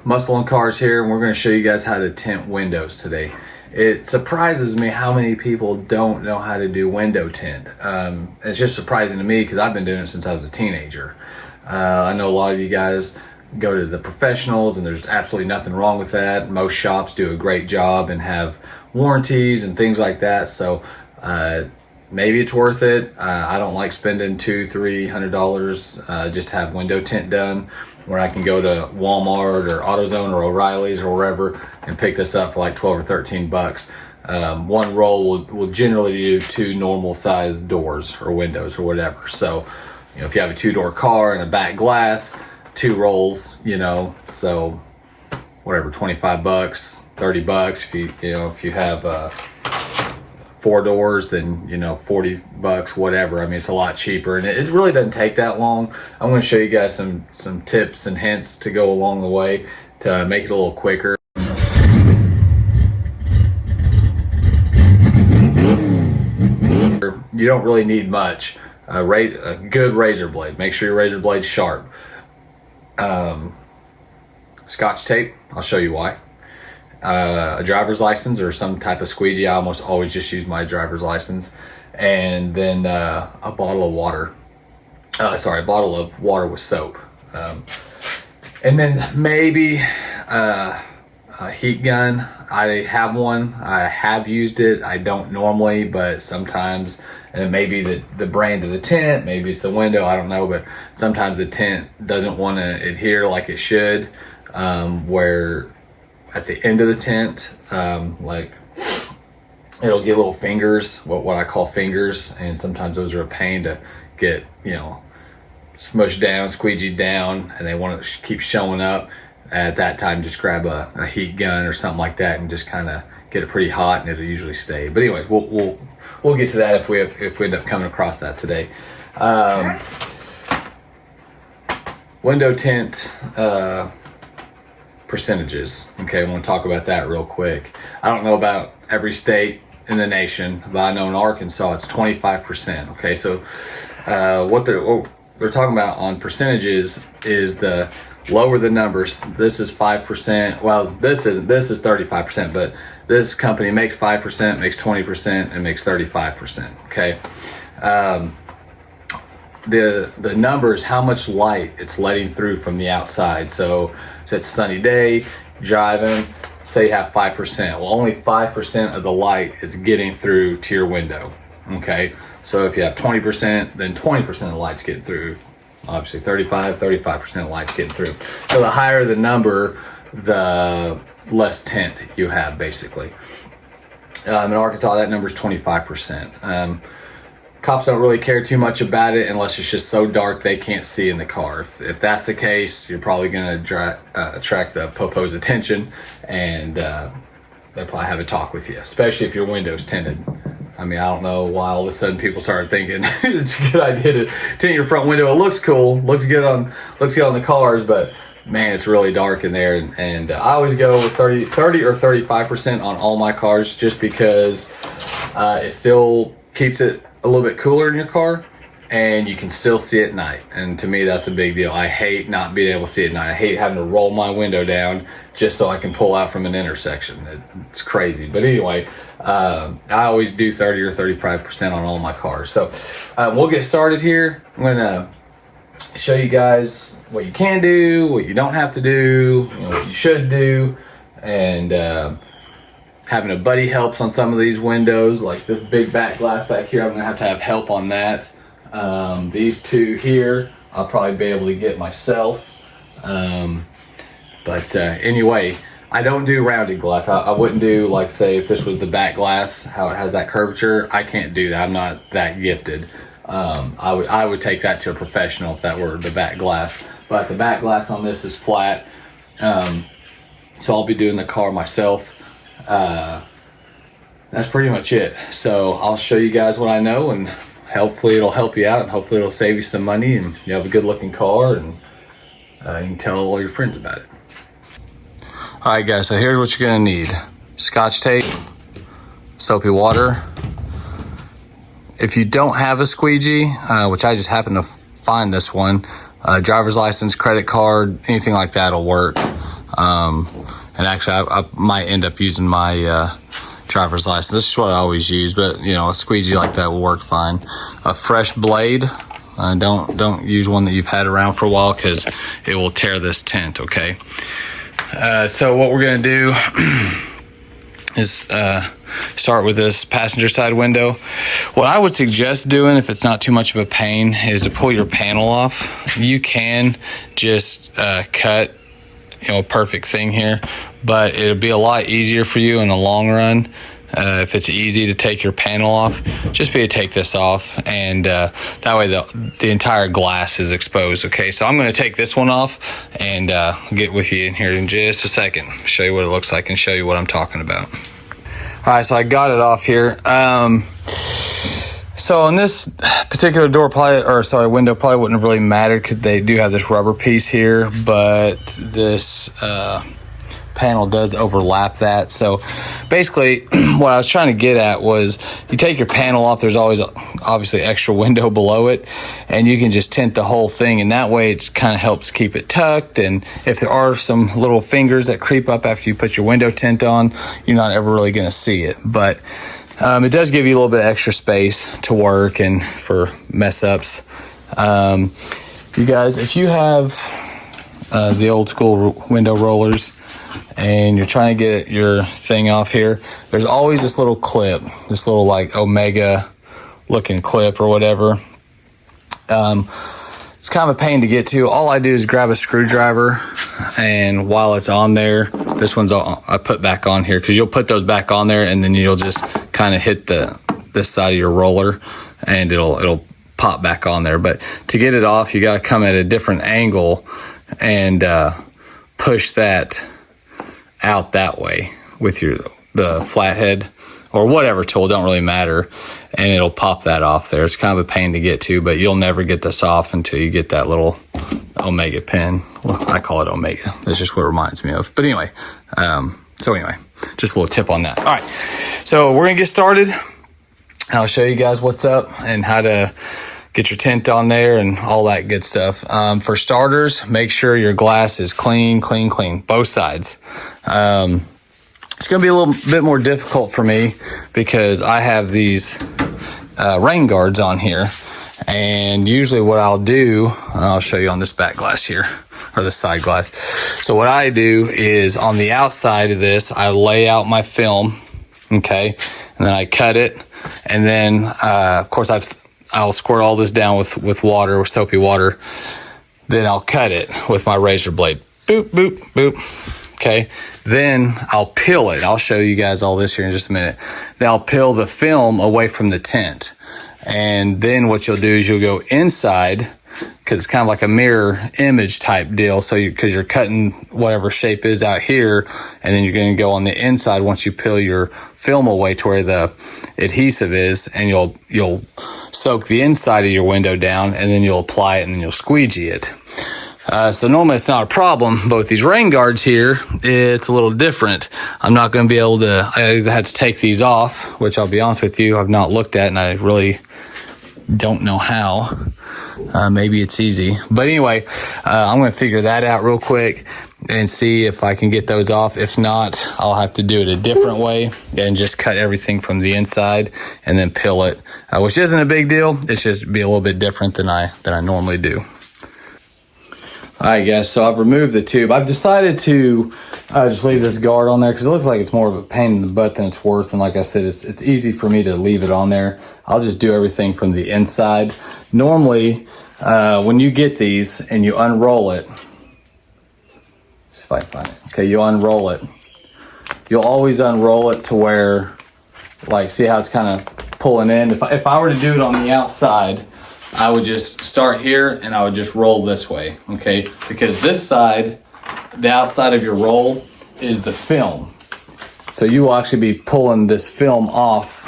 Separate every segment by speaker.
Speaker 1: Muscle on Cars here, and we're going to show you guys how to tint windows today. It surprises me how many people don't know how to do window tint. It's just surprising to me because I've been doing it since I was a teenager. I know a lot of you guys go to the professionals, and there's absolutely nothing wrong with that. Most shops do a great job and have warranties and things like that, so maybe it's worth it. I don't like spending $200-300 just to have window tint done, where I can go to Walmart or AutoZone or O'Reilly's or wherever and pick this up for like 12 or 13 bucks. One roll will generally do 2 normal sized doors or windows or whatever. So, you know, if you have a 2-door car and a back glass, 2 rolls, you know, so whatever, 25 bucks, 30 bucks. If you have 4 doors, then, you know, 40 bucks, whatever. I mean, it's a lot cheaper, and it really doesn't take that long. I'm going to show you guys some tips and hints to go along the way to make it a little quicker. You don't really need much. A good razor blade. Make sure your razor blade's sharp. Scotch tape. I'll show you why. A driver's license or some type of squeegee. I almost always just use my driver's license. And then a bottle of water. A bottle of water with soap. And then maybe a heat gun. I have one. I have used it. I don't normally, but sometimes. And it may be the brand of the tint, maybe it's the window, I don't know, but sometimes the tint doesn't want to adhere like it should, where at the end of the tint, like it'll get little fingers, what I call fingers, and sometimes those are a pain to get, you know, smushed down, squeegeed down, and they want to keep showing up. At that time, just grab a heat gun or something like that and just kind of get it pretty hot, and it'll usually stay. But anyways, we'll get to that if we end up coming across that today. Window tint percentages. Okay, I want to talk about that real quick. I don't know about every state in the nation, but I know in Arkansas it's 25%. Okay, so what they're talking about on percentages is the lower the numbers. This is 5%. Well, this is 35%, but this company makes 5%, makes 20%, and makes 35%. Okay, the numbers, how much light it's letting through from the outside. So if it's a sunny day, driving, say you have 5%. Well, only 5% of the light is getting through to your window. Okay, so if you have 20%, then 20% of the light's getting through. Obviously, 35% of light's getting through. So the higher the number, the less tint you have, basically. In Arkansas, that number is 25%. Cops don't really care too much about it unless it's just so dark they can't see in the car. If that's the case, you're probably going to attract the popo's attention, and they'll probably have a talk with you, especially if your window's tinted. I mean, I don't know why all of a sudden people started thinking it's a good idea to tint your front window. It looks cool, looks good on the cars, but man, it's really dark in there. And I always go with 30 or 35% on all my cars, just because it still keeps it a little bit cooler in your car, and you can still see at night. And to me, that's a big deal. I hate not being able to see at night. I hate having to roll my window down just so I can pull out from an intersection. It's crazy. But anyway, I always do 30 or 35% on all my cars. So we'll get started here. I'm going to show you guys what you can do, what you don't have to do, you know, what you should do, and having a buddy helps on some of these windows, like this big back glass back here. I'm gonna have to have help on that. These 2 here, I'll probably be able to get myself. But anyway, I don't do rounded glass. I wouldn't do, like, say if this was the back glass, how it has that curvature. I can't do that. I'm not that gifted. I would take that to a professional if that were the back glass. But the back glass on this is flat. So I'll be doing the car myself. That's pretty much it. So I'll show you guys what I know, and hopefully it'll help you out, and hopefully it'll save you some money, and you have a good looking car, and you can tell all your friends about it. All right, guys, so here's what you're gonna need: Scotch tape, soapy water. If you don't have a squeegee, which I just happen to find this one, driver's license, credit card, anything like that will work. And actually, I might end up using my driver's license. This is what I always use, but you know, a squeegee like that will work fine. A fresh blade. Don't use one that you've had around for a while, because it will tear this tint. Okay. So what we're gonna do is start with this passenger side window. What I would suggest doing, if it's not too much of a pain, is to pull your panel off. You can just cut, you know, a perfect thing here, but it'll be a lot easier for you in the long run. If it's easy to take your panel off, just be to take this off, and that way the entire glass is exposed. Okay, so I'm going to take this one off and get with you in here in just a second, show you what it looks like and show you what I'm talking about. All right, so I got it off here. So on this particular window probably wouldn't have really mattered, because they do have this rubber piece here, but this panel does overlap that. So basically what I was trying to get at was, you take your panel off, there's always obviously extra window below it, and you can just tint the whole thing, and that way it kind of helps keep it tucked. And if there are some little fingers that creep up after you put your window tint on, you're not ever really going to see it. But it does give you a little bit of extra space to work and for mess ups. You guys, if you have the old school window rollers and you're trying to get your thing off here, there's always this little clip, this little like Omega looking clip or whatever. It's kind of a pain to get to. All I do is grab a screwdriver, and while it's on there, this one's all I put back on here, because you'll put those back on there and then you'll just kind of hit this side of your roller and it'll pop back on there. But to get it off, you got to come at a different angle and push that out that way with the flathead or whatever tool, don't really matter, and it'll pop that off there. It's kind of a pain to get to, but you'll never get this off until you get that little Omega pin. Well, I call it Omega. That's just what it reminds me of. But anyway, just a little tip on that. All right, so we're gonna get started. I'll show you guys what's up and how to get your tint on there and all that good stuff. For starters, make sure your glass is clean, both sides. It's going to be a little bit more difficult for me because I have these rain guards on here. And usually what I'll do, I'll show you on this back glass here, or the side glass. So what I do is on the outside of this, I lay out my film, okay? And then I cut it. And then, of course, I'll squirt all this down with water, with soapy water. Then I'll cut it with my razor blade. Boop, boop, boop. Okay. Then I'll peel it. I'll show you guys all this here in just a minute. Then I'll peel the film away from the tint. And then what you'll do is you'll go inside, because it's kind of like a mirror image type deal. So because you're cutting whatever shape is out here, and then you're going to go on the inside once you peel your film away to where the adhesive is, and you'll soak the inside of your window down, and then you'll apply it, and then you'll squeegee it. So normally it's not a problem, but with these rain guards here, it's a little different. I'm not going to be able to, I either have to take these off, which I'll be honest with you, I've not looked at, and I really don't know how. Maybe it's easy. But anyway, I'm going to figure that out real quick and see if I can get those off. If not, I'll have to do it a different way and just cut everything from the inside and then peel it, which isn't a big deal. It's just be a little bit different than I normally do. All right, guys, so I've removed the tube. I've decided to just leave this guard on there because it looks like it's more of a pain in the butt than it's worth. And like I said, it's easy for me to leave it on there. I'll just do everything from the inside. Normally, when you get these and you unroll it, see if I can find it. Okay, you unroll it. You'll always unroll it to where, like, see how it's kind of pulling in? If I were to do it on the outside, I would just start here and I would just roll this way, okay? Because this side, the outside of your roll is the film. So you will actually be pulling this film off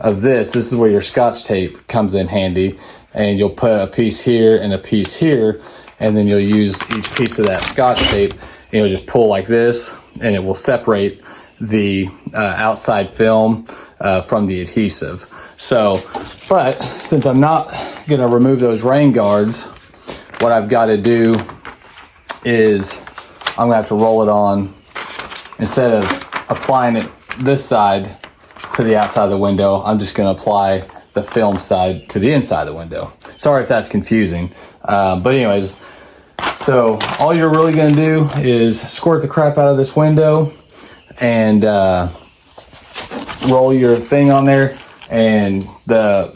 Speaker 1: of this. This is where your Scotch tape comes in handy, and you'll put a piece here and a piece here, and then you'll use each piece of that Scotch tape and you'll just pull like this, and it will separate the outside film from the adhesive. So, but since I'm not going to remove those rain guards, what I've got to do is I'm gonna have to roll it on instead of applying it this side to the outside of the window. I'm just gonna apply the film side to the inside of the window. Sorry if that's confusing, but anyways, so all you're really gonna do is squirt the crap out of this window and roll your thing on there, and the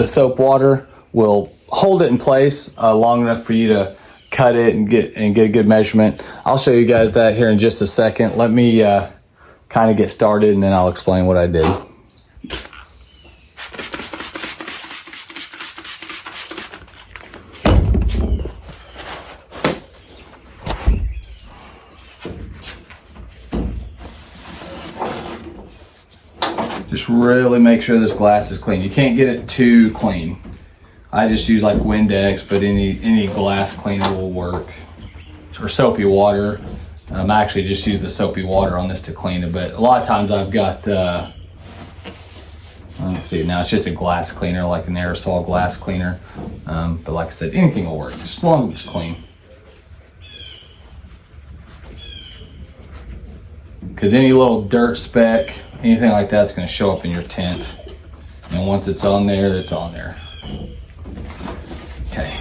Speaker 1: soap water will hold it in place long enough for you to cut it and get a good measurement. I'll show you guys that here in just a second. Let me kind of get started, and then I'll explain what I did. Just really make sure this glass is clean. You can't get it too clean. I just use like Windex, but any glass cleaner will work. Or soapy water. I actually just use the soapy water on this to clean it, but a lot of times I've got, let's see, now it's just a glass cleaner, like an aerosol glass cleaner. But like I said, anything will work, just as long as it's clean. Because any little dirt speck, anything like that's going to show up in your tint. And once it's on there, it's on there. Okay.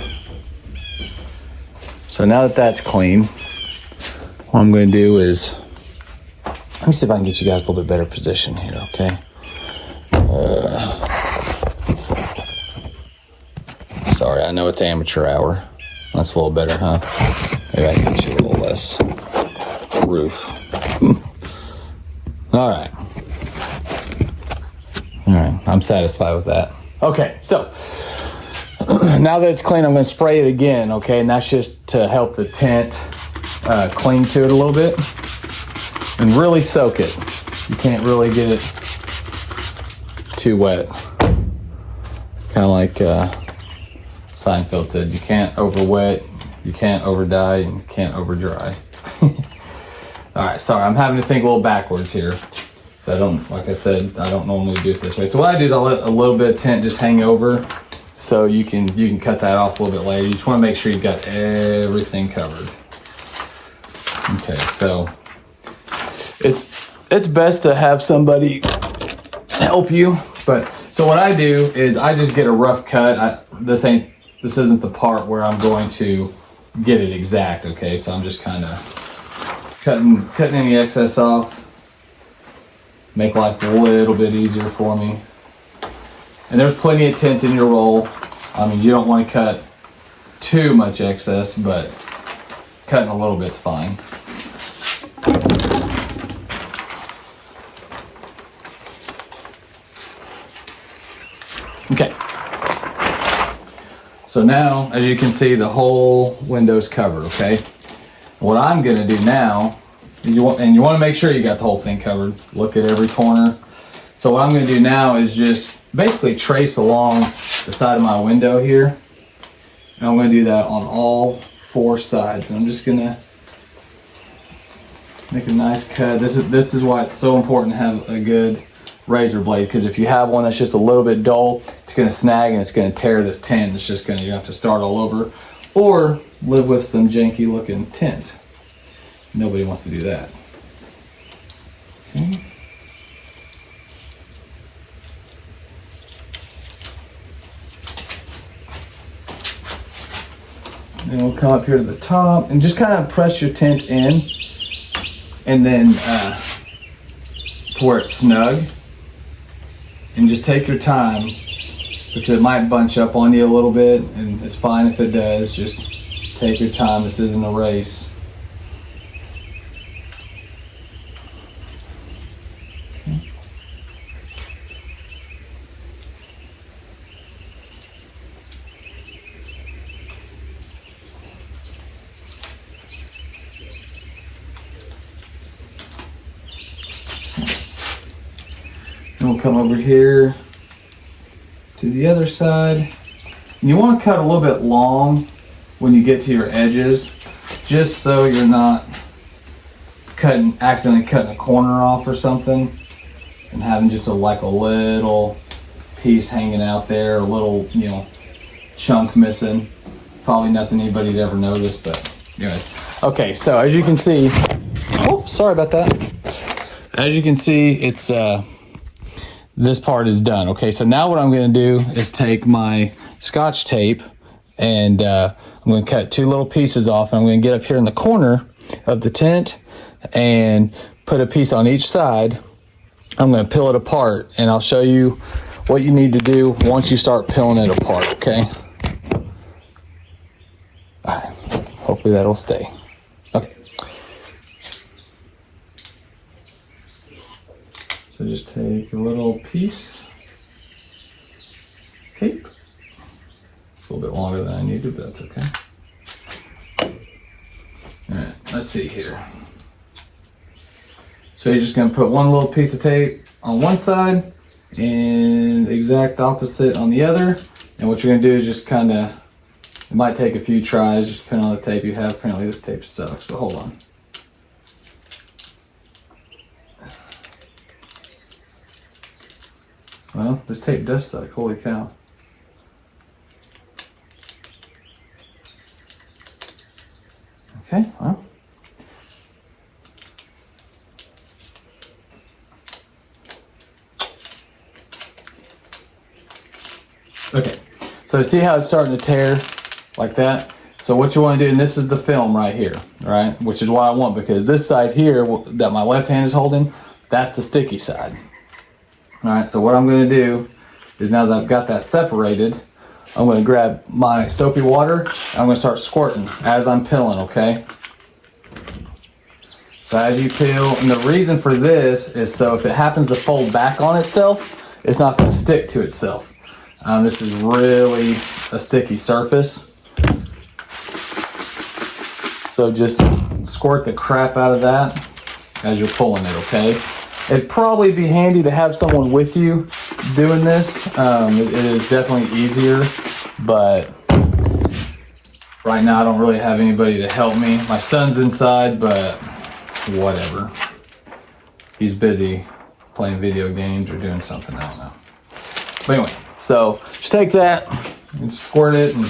Speaker 1: So now that that's clean, what I'm going to do is, let me see if I can get you guys a little bit better position here, okay? Sorry, I know it's amateur hour. That's a little better, huh? Maybe I can get you a little less roof. All right. All right, I'm satisfied with that. Okay, so now that it's clean, I'm going to spray it again, okay? And that's just to help the tint cling to it a little bit and really soak it. You can't really get it too wet. Kind of like Seinfeld said, you can't over wet, you can't over dye, and you can't over dry. All right, sorry, I'm having to think a little backwards here. So I don't, like I said, I don't normally do it this way. So what I do is I'll let a little bit of tint just hang over, so you can cut that off a little bit later. You just want to make sure you've got everything covered. Okay, so it's best to have somebody help you. But so what I do is I just get a rough cut. This isn't the part where I'm going to get it exact. Okay, so I'm just kind of cutting any excess off. Make life a little bit easier for me. And there's plenty of tint in your roll. I mean, you don't want to cut too much excess, but cutting a little bit's fine. Okay. So now, as you can see, the whole window's covered, okay? What I'm gonna do now, you want to make sure you got the whole thing covered. Look at every corner. So what I'm going to do now is just basically trace along the side of my window here. And I'm going to do that on all four sides. And I'm just going to make a nice cut. This is why it's so important to have a good razor blade, because if you have one that's just a little bit dull, it's going to snag and it's going to tear this tint. It's just going to, you have to start all over, or live with some janky looking tint. Nobody wants to do that. Okay. Then we'll come up here to the top and just kind of press your tint in, and then to where it's snug. And just take your time, because it might bunch up on you a little bit, and it's fine if it does. Just take your time. This isn't a race. And we'll come over here to the other side. And you want to cut a little bit long when you get to your edges, just so you're not accidentally cutting a corner off or something and having just a little piece hanging out there, a little, chunk missing. Probably nothing anybody'd ever noticed, but anyways. Okay, so as you can see, oh, sorry about that. As you can see, it's this part is done. Okay, so now what I'm going to do is take my Scotch tape and I'm going to cut 2 little pieces off, and I'm going to get up here in the corner of the tint and put a piece on each side. I'm going to peel it apart, and I'll show you what you need to do once you start peeling it apart, okay? All right, hopefully that'll stay. Okay. So just take a little piece, tape. It's a little bit longer than I needed, but that's okay. All right, let's see here. So you're just gonna put one little piece of tape on one side and the exact opposite on the other. And what you're gonna do is just kinda, it might take a few tries, just depending on the tape you have. Apparently this tape sucks, but hold on. Well, this tape does suck, holy cow. Okay, well. Okay, so see how it's starting to tear like that? So what you want to do, and this is the film right here, right? Which is what I want, because this side here that my left hand is holding, that's the sticky side. All right, so what I'm going to do is, now that I've got that separated, I'm going to grab my soapy water. I'm going to start squirting as I'm peeling, okay? So as you peel, and the reason for this is so if it happens to fold back on itself, it's not going to stick to itself. This is really a sticky surface. So just squirt the crap out of that as you're pulling it, okay? It'd probably be handy to have someone with you doing this. It is definitely easier, but right now I don't really have anybody to help me. My son's inside, but whatever. He's busy playing video games or doing something, I don't know. But anyway, so just take that and squirt it and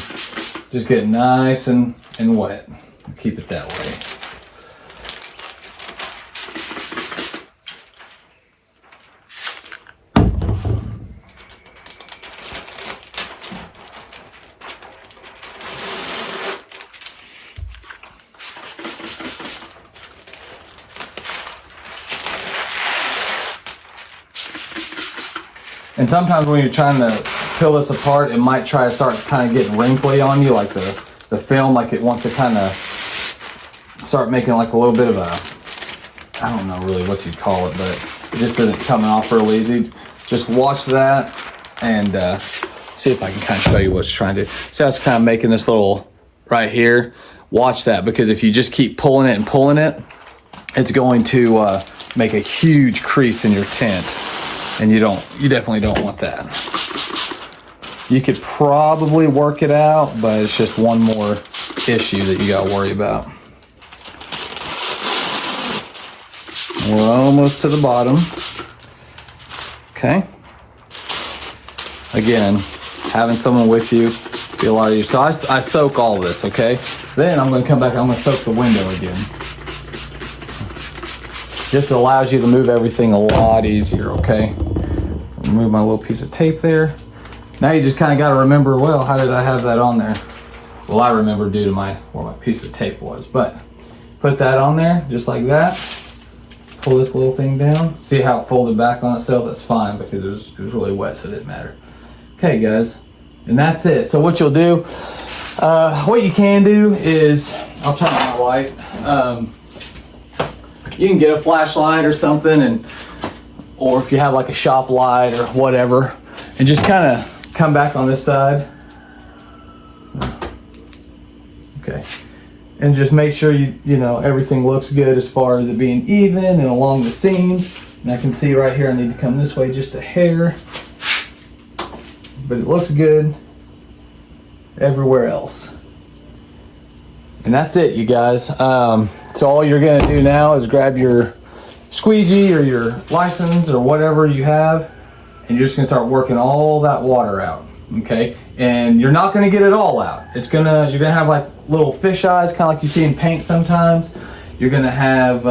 Speaker 1: just get it nice and wet. Keep it that way. And sometimes when you're trying to peel this apart, it might try to start kind of getting wrinkly on you, like the film, like it wants to kind of start making like a little bit of a, I don't know really what you'd call it, but it just isn't coming off real easy. Just watch that and see if I can kind of show you what's trying to, see how it's kind of making this little right here. Watch that, because if you just keep pulling it and pulling it, it's going to make a huge crease in your tint. And you definitely don't want that. You could probably work it out, but it's just one more issue that you gotta worry about. We're almost to the bottom. Okay. Again, having someone with you be a lot easier. So I soak all of this, okay? Then I'm gonna come back, I'm gonna soak the window again. Just allows you to move everything a lot easier, okay? Remove my little piece of tape there. Now you just kind of got to remember, well, how did I have that on there? Well, I remember due to where my piece of tape was, but put that on there just like that. Pull this little thing down. See how it folded back on itself? That's fine, because it was really wet, so it didn't matter. Okay, guys, and that's it. So what you'll do, what you can do is, I'll turn on my light. You can get a flashlight or something, or if you have like a shop light or whatever, and just kind of come back on this side. Okay, and just make sure you know everything looks good as far as it being even and along the seams. And I can see right here I need to come this way just a hair, but it looks good everywhere else. And that's it, you guys. So all you're gonna do now is grab your squeegee or your license or whatever you have, and you're just gonna start working all that water out. okay? And you're not gonna get it all out. You're gonna have like little fish eyes, kind of like you see in paint sometimes. You're gonna have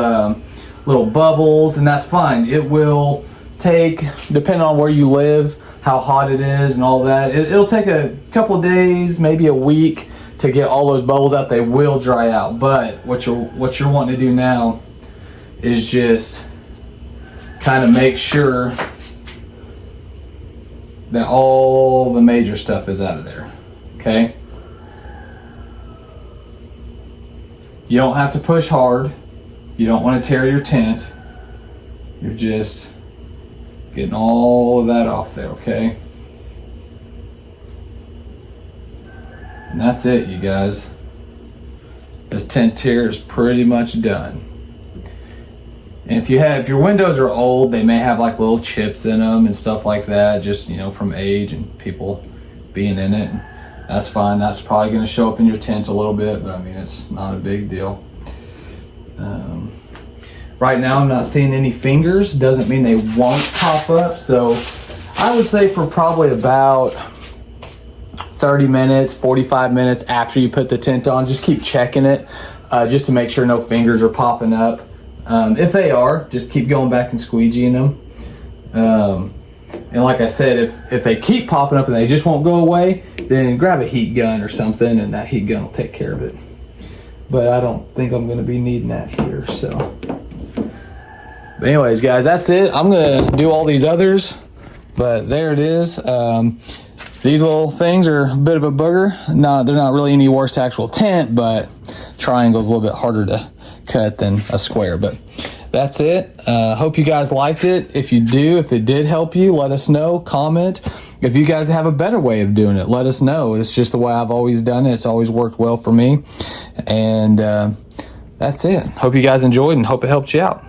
Speaker 1: little bubbles, and that's fine. It will take, depending on where you live, how hot it is and all that, it'll take a couple of days, maybe a week to get all those bubbles out. They will dry out, but what you're wanting to do now is just kind of make sure that all the major stuff is out of there, okay? You don't have to push hard. You don't want to tear your tint. You're just getting all of that off there, okay? And that's it, you guys. This tint here is pretty much done. And if your windows are old, they may have like little chips in them and stuff like that, just, you know, from age and people being in it. That's fine. That's probably going to show up in your tint a little bit, but I mean, it's not a big deal. Right now, I'm not seeing any fingers. Doesn't mean they won't pop up. So I would say for probably about 30 minutes, 45 minutes after you put the tint on, just keep checking it just to make sure no fingers are popping up. If they are, just keep going back and squeegeeing them. And like I said, if they keep popping up and they just won't go away, then grab a heat gun or something, and that heat gun will take care of it. But I don't think I'm going to be needing that here, so. But anyways, guys, that's it. I'm going to do all these others, but there it is. These little things are a bit of a booger. They're not really any worse to actual tint, but triangle's a little bit harder to cut than a square. But that's it. Hope you guys liked it. If you do, if it did help you, let us know. Comment. If you guys have a better way of doing it, let us know. It's just the way I've always done it. It's always worked well for me. And that's it. Hope you guys enjoyed and hope it helped you out.